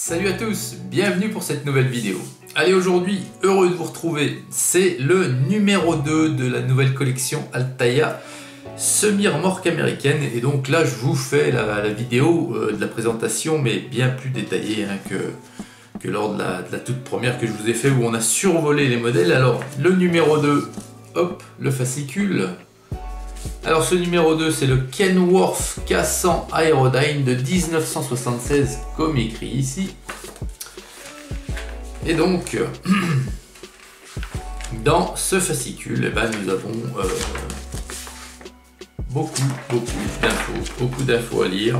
Salut à tous, bienvenue pour cette nouvelle vidéo. Allez, aujourd'hui, heureux de vous retrouver. C'est le numéro 2 de la nouvelle collection Altaïa semi-remorque américaine. Et donc là, je vous fais la vidéo de la présentation, mais bien plus détaillée que lors de la toute première que je vous ai fait, où on a survolé les modèles. Alors, le numéro 2, hop, le fascicule. Alors ce numéro 2, c'est le Kenworth K100 Aerodyne de 1976, comme écrit ici. Et donc, dans ce fascicule, eh ben, nous avons beaucoup d'infos à lire.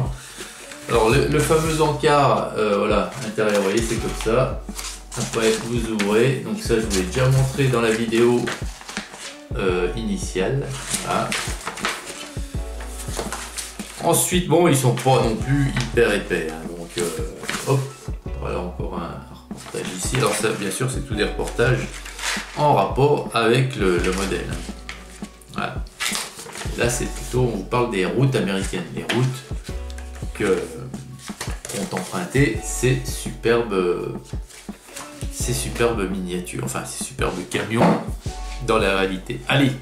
Alors le fameux encart, voilà, intérieur, vous voyez, c'est comme ça. Après, vous ouvrez. Donc ça, je vous l'ai déjà montré dans la vidéo initiale. Voilà. Ensuite, bon, ils sont pas non plus hyper épais, hein, donc hop, voilà encore un reportage ici. Alors ça, bien sûr, c'est tous des reportages en rapport avec le modèle. Voilà. Et là, c'est plutôt, on vous parle des routes américaines, les routes qu'ont emprunté ces superbes miniatures, enfin ces superbes camions dans la réalité. Allez,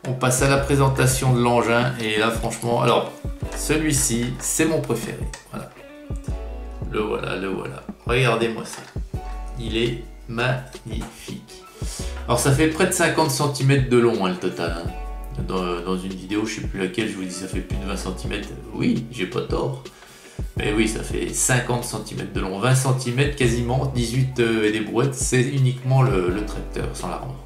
on passe à la présentation de l'engin, et là, franchement, alors celui-ci, c'est mon préféré. Voilà. Le voilà. Regardez-moi ça. Il est magnifique. Alors, ça fait près de 50 cm de long, hein, le total. Hein. Dans une vidéo, je sais plus laquelle, je vous dis ça fait plus de 20 cm. Oui, j'ai pas tort. Mais oui, ça fait 50 cm de long. 20 cm quasiment, 18 et des brouettes. C'est uniquement le tracteur, sans la remorque.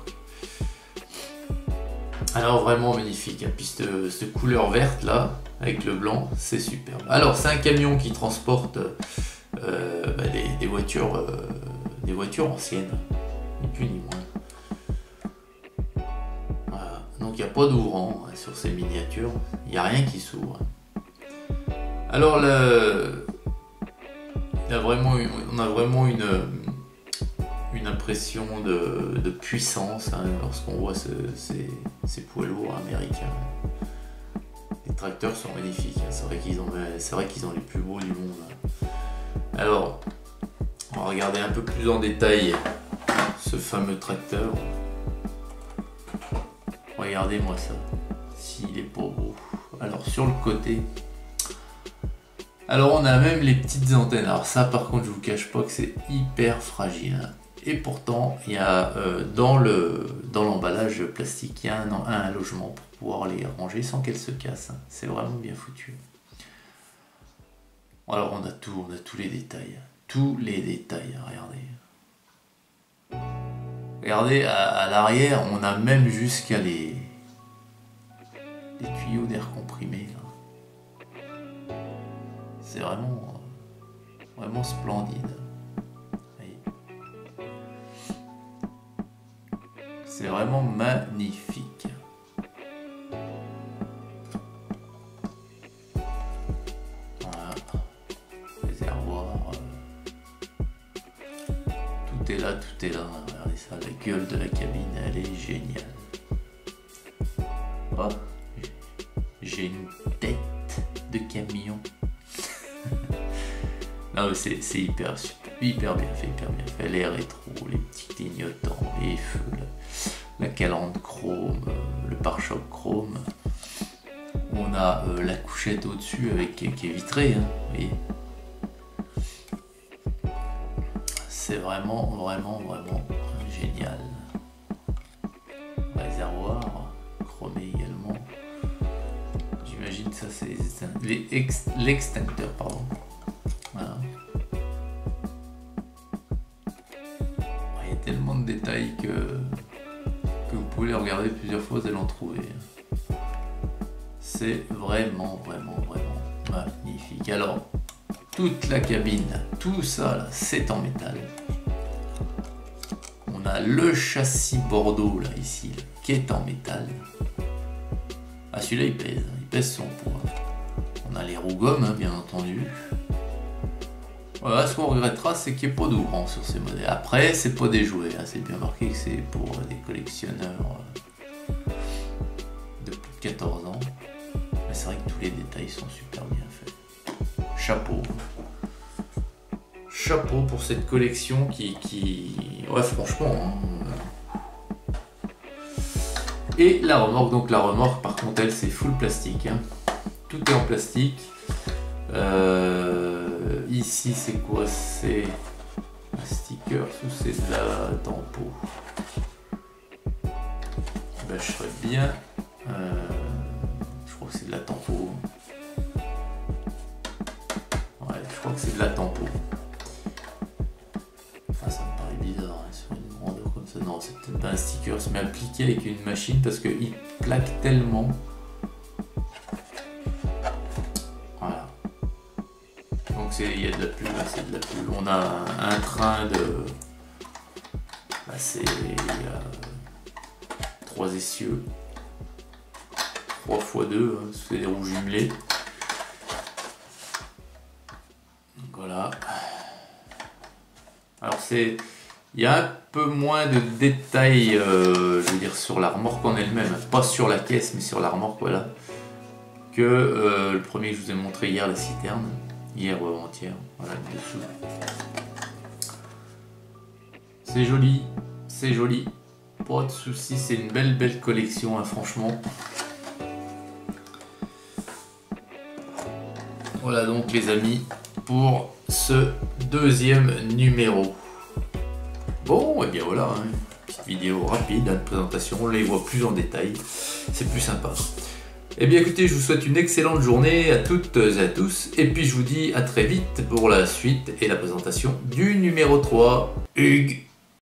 Alors vraiment magnifique, hein. Puis cette couleur verte là, avec le blanc, c'est superbe. Alors c'est un camion qui transporte des voitures anciennes, ni plus ni moins. Voilà. Donc il n'y a pas d'ouvrant, hein, sur ces miniatures, il n'y a rien qui s'ouvre. Alors on a vraiment une impression de puissance, hein, lorsqu'on voit ces poids lourds américains. Les tracteurs sont magnifiques, hein. C'est vrai qu'ils ont les plus beaux du monde, hein. Alors, on va regarder un peu plus en détail ce fameux tracteur. Regardez-moi ça, s'il est pas beau. Alors sur le côté, alors on a même les petites antennes. Alors ça, par contre, je vous cache pas que c'est hyper fragile, hein. Et pourtant, il y a dans l'emballage plastique, il y a un logement pour pouvoir les ranger sans qu'elles se cassent, hein. C'est vraiment bien foutu. Alors on a tous les détails. Tous les détails, regardez. Regardez, à l'arrière, on a même jusqu'à les tuyaux d'air comprimé, là. C'est vraiment splendide. C'est vraiment magnifique. Voilà. Réservoir. Tout est là. Regardez ça, la gueule de la cabine, elle est géniale. Oh, j'ai une tête de camion. Non, c'est hyper bien fait. Les rétros, les petits clignotants, les feux, la calandre chrome, le pare-choc chrome. On a la couchette au-dessus qui est vitrée, hein, vous voyez. C'est vraiment génial. Réservoir chromé également. J'imagine que ça c'est l'extincteur, pardon. Voilà. Il y a tellement de détails que vous pouvez les regarder plusieurs fois, vous allez en trouver. C'est vraiment magnifique. Alors, toute la cabine, tout ça là, c'est en métal. On a le châssis Bordeaux là, ici, là, qui est en métal. Ah, celui-là il pèse son poids. On a les roues gommes, hein, bien entendu. Voilà, ce qu'on regrettera, c'est qu'il n'y ait pas d'ouvrant sur ces modèles. Après, c'est pas des jouets, hein, c'est bien marqué que c'est pour des collectionneurs de plus de 14 ans. Mais c'est vrai que tous les détails sont super bien faits. Chapeau. chapeau pour cette collection ouais, franchement. Hein. Et la remorque, donc la remorque, par contre, elle, c'est full plastique. Hein. Tout est en plastique. Ici, c'est quoi? C'est un sticker ou c'est de la tempo? Ben, je ferais bien. Je crois que c'est de la tempo. Ouais, je crois que c'est de la tempo. Enfin, ça me paraît bizarre hein, sur une grandeur comme ça. Non, c'est peut-être pas un sticker, mais appliqué avec une machine parce qu'il plaque tellement. Voilà. Donc il y a de la pub, c'est de la pub. On a un train de. Bah, c'est 3 essieux. 3 x 2, hein, c'est des roues jumelées. Voilà. Alors il y a un peu moins de détails, je veux dire sur la remorque en elle-même, pas sur la caisse mais sur la remorque, voilà, que le premier que je vous ai montré hier, la citerne, hier ou avant-hier, voilà le dessous. C'est joli, c'est joli, pas de soucis, c'est une belle collection, hein, franchement. Voilà donc les amis pour ce deuxième numéro. Bon, et bien voilà, hein, petite vidéo rapide, hein, de présentation, on les voit plus en détail, c'est plus sympa. Et bien écoutez, je vous souhaite une excellente journée à toutes et à tous, et puis je vous dis à très vite pour la suite et la présentation du numéro 3. Hugues.